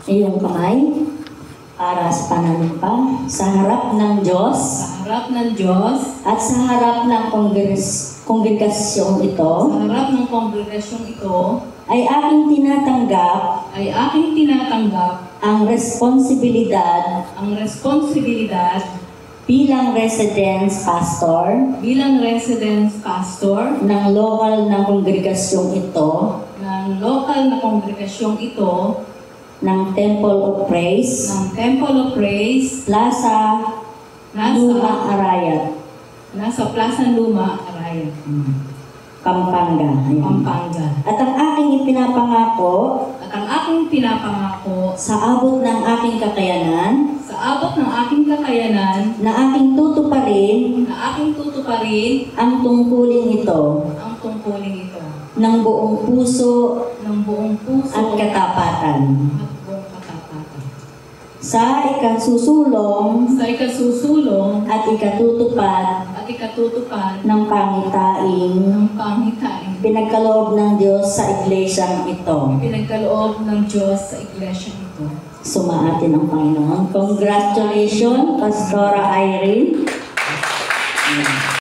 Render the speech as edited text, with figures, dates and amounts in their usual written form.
iyong kamay para sa pananumpa sa harap ng Diyos sa harap ng Diyos at sa harap ng kongregasyong ito sa harap ng kongregasyong ito ay aking tinatanggap ang responsibilidad bilang residence pastor ng lokal na kongregasyong ito ng Temple of Praise Plaza Luma Arayat nasa Plaza Luma Arayat, Pampanga. Ayan. Pampanga. At ang aking ipinapangako sa abot ng aking kakayanan na aking tutuparin ang tungkulin ito ng buong puso at katapatan. Sa ikasusulong at ikatutupad ng pangitaing pinagkaloob ng Diyos sa iglesyang ito. Sumaatin ang Panginoon. Congratulations, Pastora Irene.